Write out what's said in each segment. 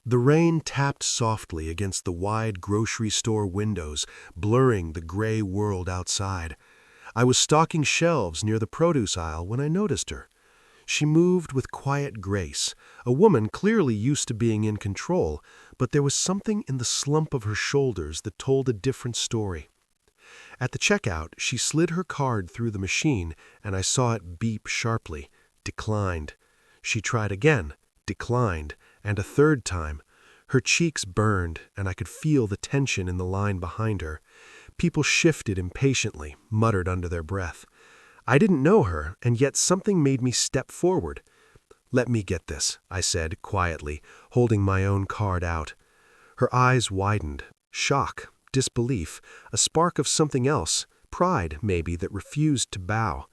The rain tapped softly against the wide grocery store windows, blurring the gray world outside. I was stocking shelves near the produce aisle when I noticed her. She moved with quiet grace, a woman clearly used to being in control, but there was something in the slump of her shoulders that told a different story. At the checkout, she slid her card through the machine, and I saw it beep sharply. Declined. She tried again. Declined. And a third time. Her cheeks burned, and I could feel the tension in the line behind her. People shifted impatiently, muttered under their breath. I didn't know her, and yet something made me step forward. "Let me get this," I said quietly, holding my own card out. Her eyes widened. Shock, disbelief, a spark of something else, pride maybe, that refused to bow.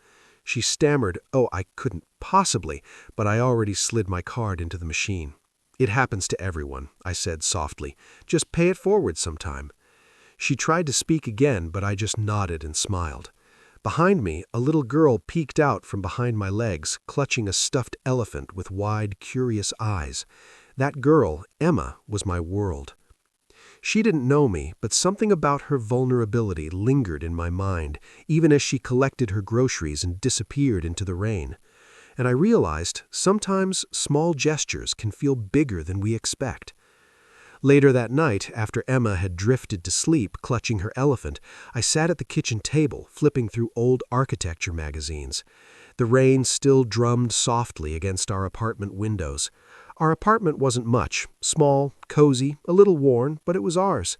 She stammered, "Oh, I couldn't possibly," but I already slid my card into the machine. "It happens to everyone," I said softly. "Just pay it forward sometime." She tried to speak again, but I just nodded and smiled. Behind me, a little girl peeked out from behind my legs, clutching a stuffed elephant with wide, curious eyes. That girl, Emma, was my world. She didn't know me, but something about her vulnerability lingered in my mind, even as she collected her groceries and disappeared into the rain. And I realized sometimes small gestures can feel bigger than we expect. Later that night, after Emma had drifted to sleep clutching her elephant, I sat at the kitchen table, flipping through old architecture magazines. The rain still drummed softly against our apartment windows. Our apartment wasn't much, small, cozy, a little worn, but it was ours.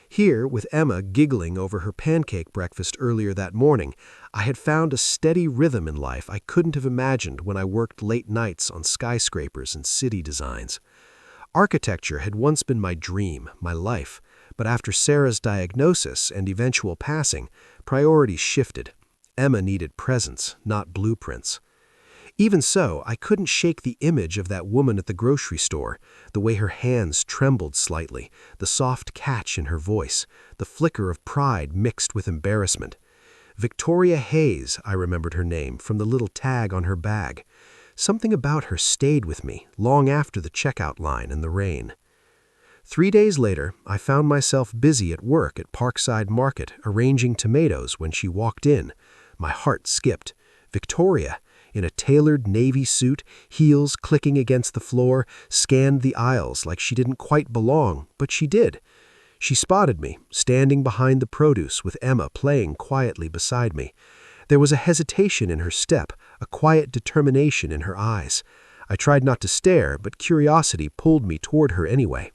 Here, with Emma giggling over her pancake breakfast earlier that morning, I had found a steady rhythm in life I couldn't have imagined when I worked late nights on skyscrapers and city designs. Architecture had once been my dream, my life, but after Sarah's diagnosis and eventual passing, priorities shifted. Emma needed presence, not blueprints. Even so, I couldn't shake the image of that woman at the grocery store, the way her hands trembled slightly, the soft catch in her voice, the flicker of pride mixed with embarrassment. Victoria Hayes, I remembered her name from the little tag on her bag. Something about her stayed with me long after the checkout line and the rain. 3 days later, I found myself busy at work at Parkside Market arranging tomatoes when she walked in. My heart skipped. Victoria, in a tailored navy suit, heels clicking against the floor, scanned the aisles like she didn't quite belong, but she did. She spotted me, standing behind the produce with Emma playing quietly beside me. There was a hesitation in her step, a quiet determination in her eyes. I tried not to stare, but curiosity pulled me toward her anyway.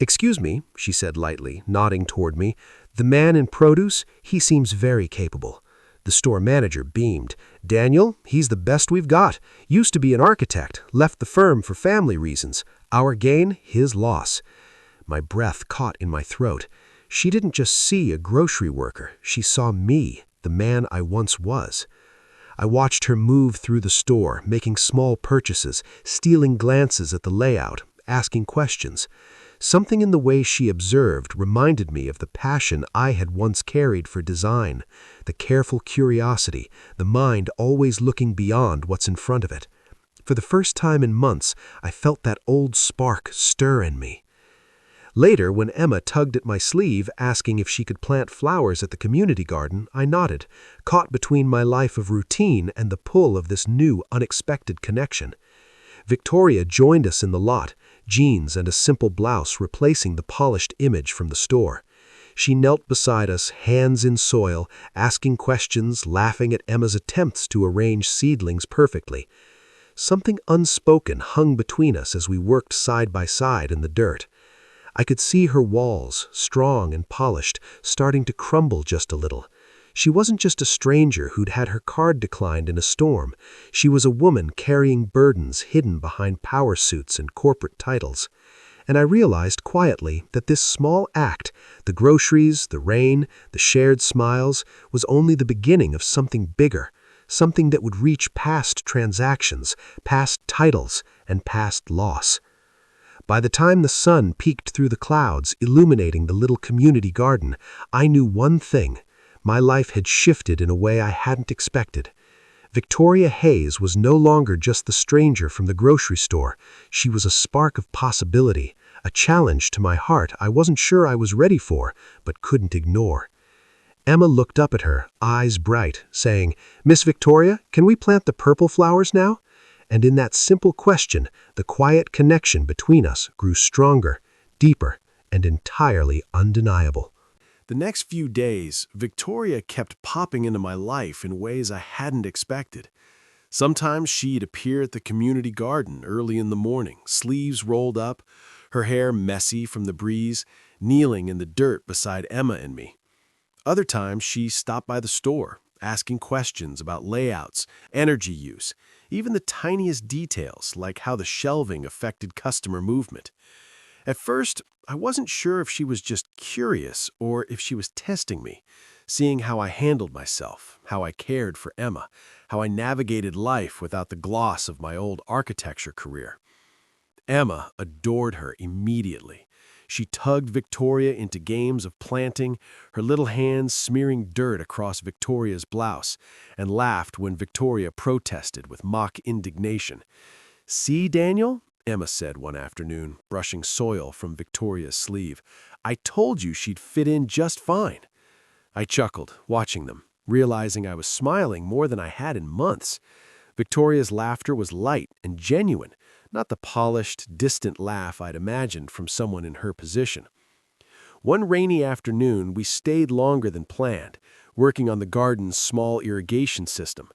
"Excuse me," she said lightly, nodding toward me. "The man in produce, he seems very capable." The store manager beamed. "Daniel, he's the best we've got. Used to be an architect, left the firm for family reasons. Our gain, his loss." My breath caught in my throat. She didn't just see a grocery worker. She saw me, the man I once was. I watched her move through the store, making small purchases, stealing glances at the layout, asking questions. Something in the way she observed reminded me of the passion I had once carried for design, the careful curiosity, the mind always looking beyond what's in front of it. For the first time in months, I felt that old spark stir in me. Later, when Emma tugged at my sleeve, asking if she could plant flowers at the community garden, I nodded, caught between my life of routine and the pull of this new, unexpected connection. Victoria joined us in the lot, jeans and a simple blouse replacing the polished image from the store. She knelt beside us, hands in soil, asking questions, laughing at Emma's attempts to arrange seedlings perfectly. Something unspoken hung between us as we worked side by side in the dirt. I could see her walls, strong and polished, starting to crumble just a little. She wasn't just a stranger who'd had her card declined in a storm. She was a woman carrying burdens hidden behind power suits and corporate titles. And I realized quietly that this small act, the groceries, the rain, the shared smiles, was only the beginning of something bigger, something that would reach past transactions, past titles, and past loss. By the time the sun peeked through the clouds, illuminating the little community garden, I knew one thing. My life had shifted in a way I hadn't expected. Victoria Hayes was no longer just the stranger from the grocery store. She was a spark of possibility, a challenge to my heart I wasn't sure I was ready for, but couldn't ignore. Emma looked up at her, eyes bright, saying, "Miss Victoria, can we plant the purple flowers now?" And in that simple question, the quiet connection between us grew stronger, deeper, and entirely undeniable. The next few days, Victoria kept popping into my life in ways I hadn't expected. Sometimes she'd appear at the community garden early in the morning, sleeves rolled up, her hair messy from the breeze, kneeling in the dirt beside Emma and me. Other times, she stopped by the store, asking questions about layouts, energy use, even the tiniest details like how the shelving affected customer movement. At first, I wasn't sure if she was just curious or if she was testing me, seeing how I handled myself, how I cared for Emma, how I navigated life without the gloss of my old architecture career. Emma adored her immediately. She tugged Victoria into games of planting, her little hands smearing dirt across Victoria's blouse, and laughed when Victoria protested with mock indignation. "See, Daniel?" Emma said one afternoon, brushing soil from Victoria's sleeve. "I told you she'd fit in just fine." I chuckled, watching them, realizing I was smiling more than I had in months. Victoria's laughter was light and genuine, not the polished, distant laugh I'd imagined from someone in her position. One rainy afternoon, we stayed longer than planned, working on the garden's small irrigation system.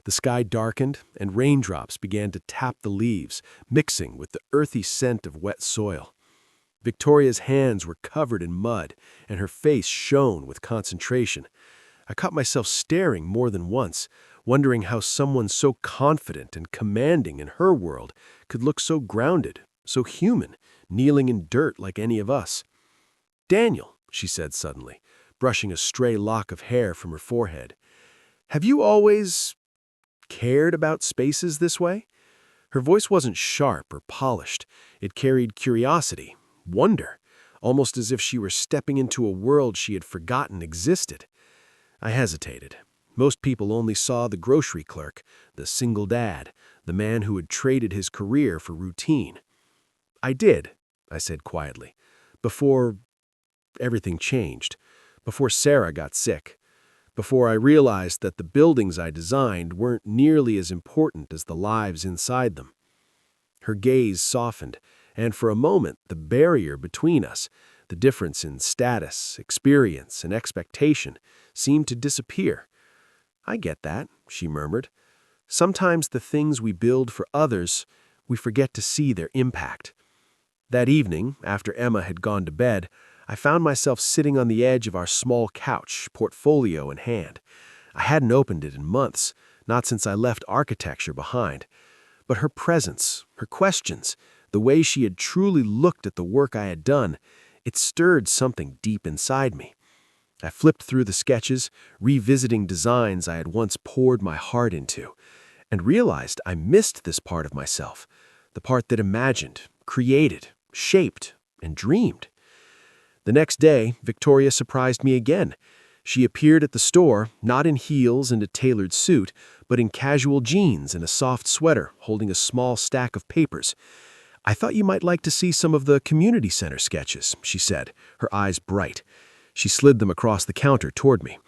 The sky darkened, and raindrops began to tap the leaves, mixing with the earthy scent of wet soil. Victoria's hands were covered in mud, and her face shone with concentration. I caught myself staring more than once, wondering how someone so confident and commanding in her world could look so grounded, so human, kneeling in dirt like any of us. "Daniel," she said suddenly, brushing a stray lock of hair from her forehead, "have you always cared about spaces this way?" Her voice wasn't sharp or polished. It carried curiosity, wonder, almost as if she were stepping into a world she had forgotten existed. I hesitated. Most people only saw the grocery clerk, the single dad, the man who had traded his career for routine. "I did," I said quietly, "before everything changed, before Sarah got sick, before I realized that the buildings I designed weren't nearly as important as the lives inside them." Her gaze softened, and for a moment the barrier between us, the difference in status, experience, and expectation, seemed to disappear. "I get that," she murmured. "Sometimes the things we build for others, we forget to see their impact." That evening, after Emma had gone to bed, I found myself sitting on the edge of our small couch, portfolio in hand. I hadn't opened it in months, not since I left architecture behind. But her presence, her questions, the way she had truly looked at the work I had done, it stirred something deep inside me. I flipped through the sketches, revisiting designs I had once poured my heart into, and realized I missed this part of myself, the part that imagined, created, shaped, and dreamed. The next day, Victoria surprised me again. She appeared at the store, not in heels and a tailored suit, but in casual jeans and a soft sweater, holding a small stack of papers. "I thought you might like to see some of the community center sketches," she said, her eyes bright. She slid them across the counter toward me.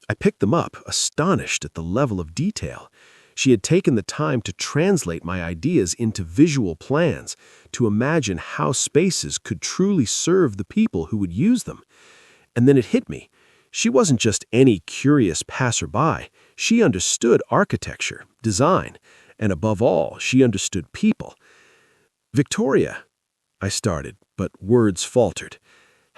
I picked them up, astonished at the level of detail. She had taken the time to translate my ideas into visual plans, to imagine how spaces could truly serve the people who would use them. And then it hit me. She wasn't just any curious passerby. She understood architecture, design, and above all, she understood people. "Victoria," I started, but words faltered.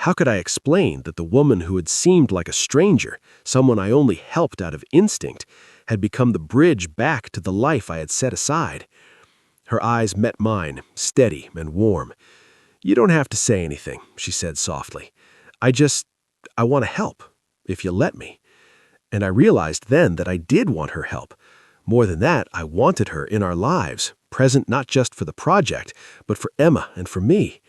How could I explain that the woman who had seemed like a stranger, someone I only helped out of instinct, had become the bridge back to the life I had set aside? Her eyes met mine, steady and warm. "You don't have to say anything," she said softly. I want to help, if you'll let me." And I realized then that I did want her help. More than that, I wanted her in our lives, present not just for the project, but for Emma and for me.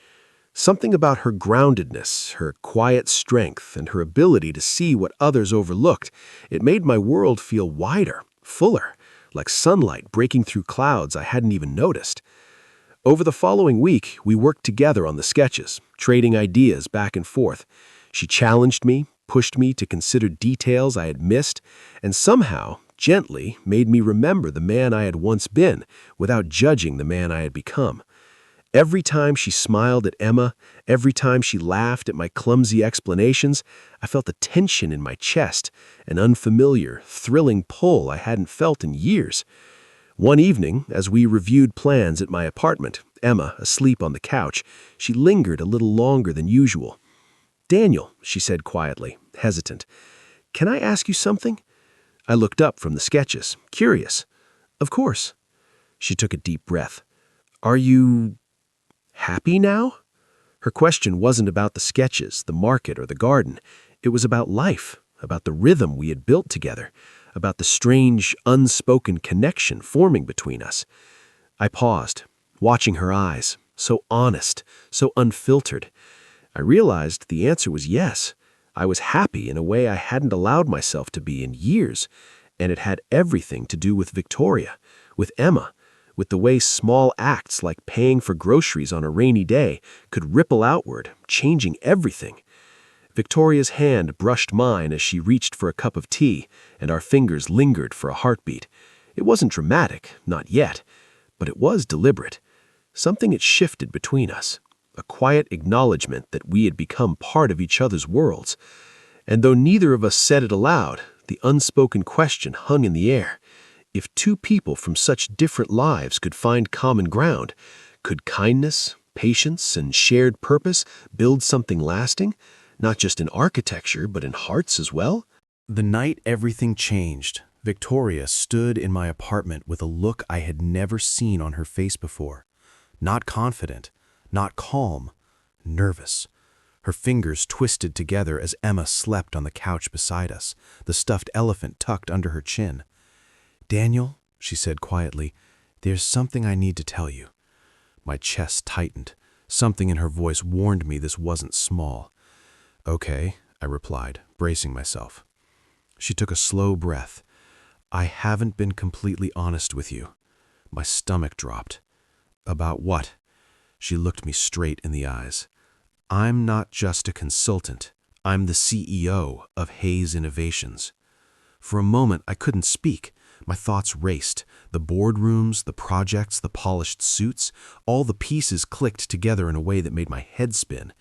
Something about her groundedness, her quiet strength, and her ability to see what others overlooked, it made my world feel wider, fuller, like sunlight breaking through clouds I hadn't even noticed. Over the following week, we worked together on the sketches, trading ideas back and forth. She challenged me, pushed me to consider details I had missed, and somehow, gently, made me remember the man I had once been without judging the man I had become. Every time she smiled at Emma, every time she laughed at my clumsy explanations, I felt a tension in my chest, an unfamiliar, thrilling pull I hadn't felt in years. One evening, as we reviewed plans at my apartment, Emma, asleep on the couch, she lingered a little longer than usual. "Daniel," she said quietly, hesitant, "can I ask you something?" I looked up from the sketches, curious. "Of course." She took a deep breath. "Are you happy now?" Her question wasn't about the sketches, the market, or the garden. It was about life, about the rhythm we had built together, about the strange, unspoken connection forming between us. I paused, watching her eyes, so honest, so unfiltered. I realized the answer was yes. I was happy in a way I hadn't allowed myself to be in years, and it had everything to do with Victoria, with Emma, with the way small acts like paying for groceries on a rainy day could ripple outward, changing everything. Victoria's hand brushed mine as she reached for a cup of tea, and our fingers lingered for a heartbeat. It wasn't dramatic, not yet, but it was deliberate. Something had shifted between us, a quiet acknowledgement that we had become part of each other's worlds. And though neither of us said it aloud, the unspoken question hung in the air. If two people from such different lives could find common ground, could kindness, patience, and shared purpose build something lasting, not just in architecture, but in hearts as well? The night everything changed, Victoria stood in my apartment with a look I had never seen on her face before. Not confident, not calm, nervous. Her fingers twisted together as Emma slept on the couch beside us, the stuffed elephant tucked under her chin. "Daniel," she said quietly, "there's something I need to tell you." My chest tightened. Something in her voice warned me this wasn't small. "Okay," I replied, bracing myself. She took a slow breath. "I haven't been completely honest with you." My stomach dropped. "About what?" She looked me straight in the eyes. "I'm not just a consultant. I'm the CEO of Hayes Innovations." For a moment, I couldn't speak. My thoughts raced. The boardrooms, the projects, the polished suits, all the pieces clicked together in a way that made my head spin.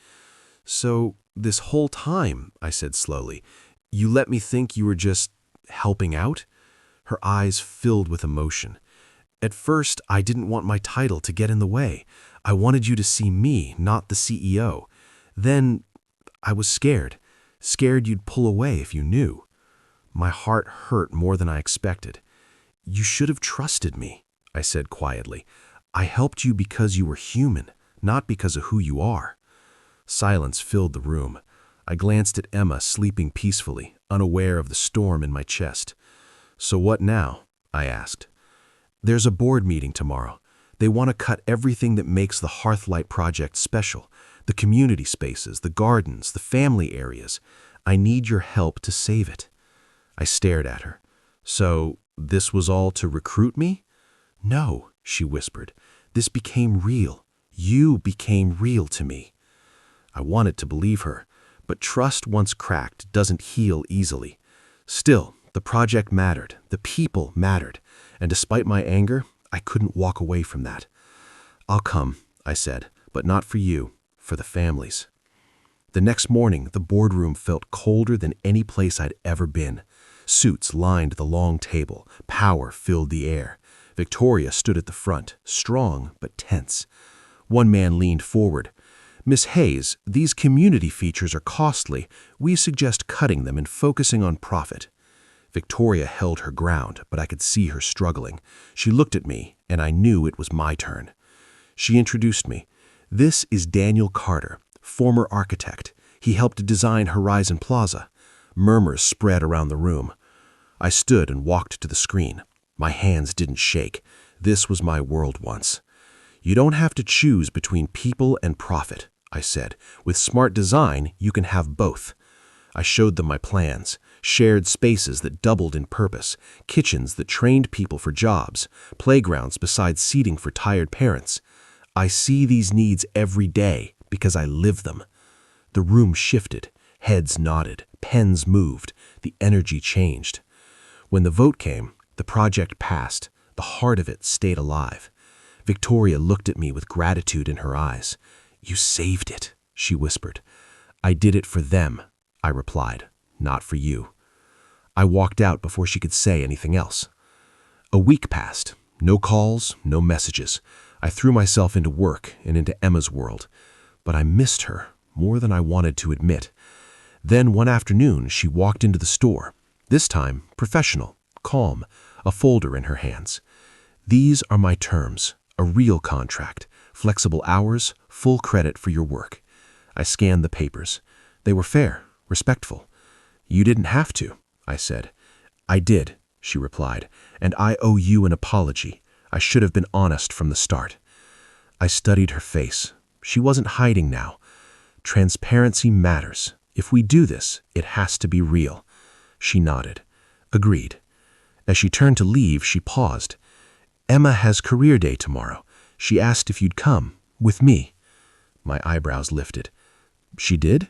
"So, this whole time," I said slowly, "you let me think you were just helping out?" Her eyes filled with emotion. "At first, I didn't want my title to get in the way. I wanted you to see me, not the CEO. Then, I was scared you'd pull away if you knew." My heart hurt more than I expected. "You should have trusted me," I said quietly. "I helped you because you were human, not because of who you are." Silence filled the room. I glanced at Emma sleeping peacefully, unaware of the storm in my chest. "So what now?" I asked. "There's a board meeting tomorrow. They want to cut everything that makes the Hearthlight project special. The community spaces, the gardens, the family areas. I need your help to save it." I stared at her. "So, this was all to recruit me?" "No," she whispered. "This became real. You became real to me." I wanted to believe her, but trust once cracked doesn't heal easily. Still, the project mattered, the people mattered, and despite my anger, I couldn't walk away from that. "I'll come," I said, "but not for you, for the families." The next morning, the boardroom felt colder than any place I'd ever been. Suits lined the long table. Power filled the air. Victoria stood at the front, strong but tense. One man leaned forward. "Miss Hayes, these community features are costly. We suggest cutting them and focusing on profit." Victoria held her ground, but I could see her struggling. She looked at me, and I knew it was my turn. She introduced me. "This is Daniel Carter, former architect. He helped design Horizon Plaza." Murmurs spread around the room. I stood and walked to the screen. My hands didn't shake. This was my world once. "You don't have to choose between people and profit," I said. "With smart design, you can have both." I showed them my plans. shared spaces that doubled in purpose, kitchens that trained people for jobs, playgrounds besides seating for tired parents. I see these needs every day because I live them. The room shifted, heads nodded, pens moved, the energy changed. When the vote came, the project passed, the heart of it stayed alive. Victoria looked at me with gratitude in her eyes. "You saved it," she whispered. "I did it for them," I replied, "not for you." I walked out before she could say anything else. A week passed. No calls, no messages. I threw myself into work and into Emma's world. But I missed her more than I wanted to admit. Then one afternoon, she walked into the store, this time professional, calm, a folder in her hands. "These are my terms, a real contract, flexible hours, full credit for your work." I scanned the papers. They were fair, respectful. "You didn't have to," I said. "I did," she replied, "and I owe you an apology. I should have been honest from the start." I studied her face. She wasn't hiding now. Transparency matters. If we do this, it has to be real. She nodded. "Agreed." As she turned to leave, she paused. "Emma has career day tomorrow. She asked if you'd come, with me." My eyebrows lifted. "She did?"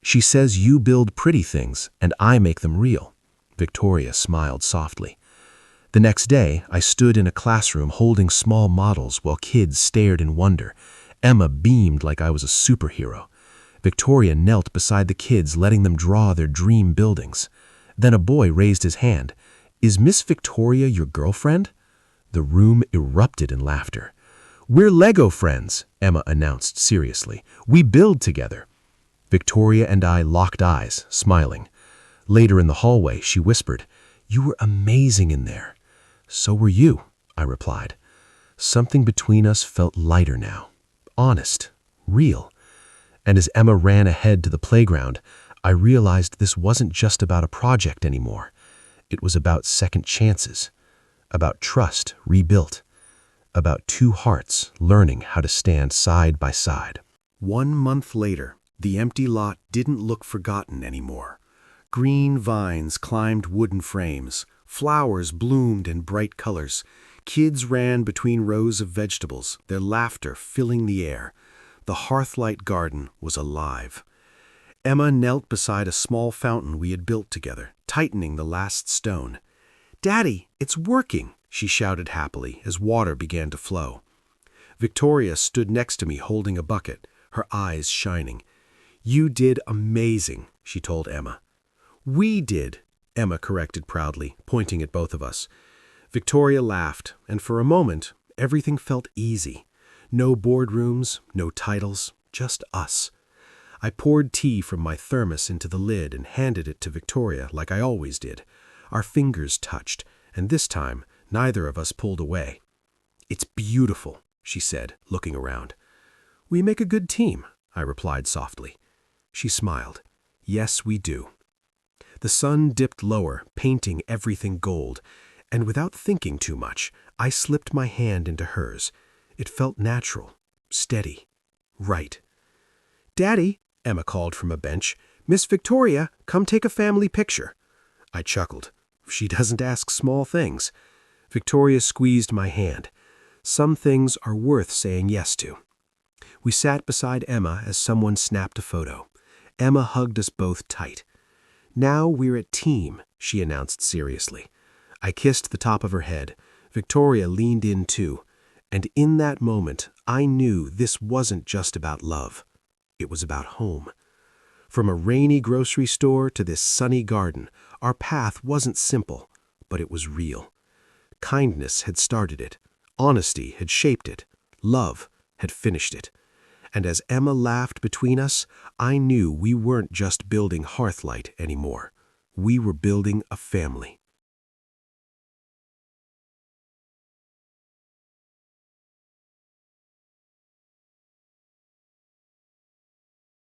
"She says you build pretty things, and I make them real." Victoria smiled softly. The next day, I stood in a classroom holding small models while kids stared in wonder. Emma beamed like I was a superhero. Victoria knelt beside the kids, letting them draw their dream buildings. Then a boy raised his hand. "Is Miss Victoria your girlfriend?" The room erupted in laughter. "We're Lego friends," Emma announced seriously. "We build together." Victoria and I locked eyes, smiling. Later in the hallway, she whispered, "You were amazing in there." "So were you," I replied. Something between us felt lighter now. Honest. Real. And as Emma ran ahead to the playground, I realized this wasn't just about a project anymore. It was about second chances, about trust rebuilt, about two hearts learning how to stand side by side. 1 month later, the empty lot didn't look forgotten anymore. Green vines climbed wooden frames, flowers bloomed in bright colors, kids ran between rows of vegetables, their laughter filling the air. The hearthlight garden was alive. Emma knelt beside a small fountain we had built together, tightening the last stone. "Daddy, it's working!" she shouted happily as water began to flow. Victoria stood next to me holding a bucket, her eyes shining. "You did amazing," she told Emma. "We did," Emma corrected proudly, pointing at both of us. Victoria laughed, and for a moment, everything felt easy. No boardrooms, no titles, just us. I poured tea from my thermos into the lid and handed it to Victoria like I always did. Our fingers touched, and this time, neither of us pulled away. "It's beautiful," she said, looking around. "We make a good team," I replied softly. She smiled. "Yes, we do." The sun dipped lower, painting everything gold, and without thinking too much, I slipped my hand into hers. It felt natural, steady, right. "Daddy," Emma called from a bench, "Miss Victoria, come take a family picture." I chuckled. She doesn't ask small things. Victoria squeezed my hand. Some things are worth saying yes to. We sat beside Emma as someone snapped a photo. Emma hugged us both tight. "Now we're a team," she announced seriously. I kissed the top of her head. Victoria leaned in too. And in that moment, I knew this wasn't just about love. It was about home. From a rainy grocery store to this sunny garden, our path wasn't simple, but it was real. Kindness had started it. Honesty had shaped it. Love had finished it. And as Emma laughed between us, I knew we weren't just building Hearthlight anymore. We were building a family.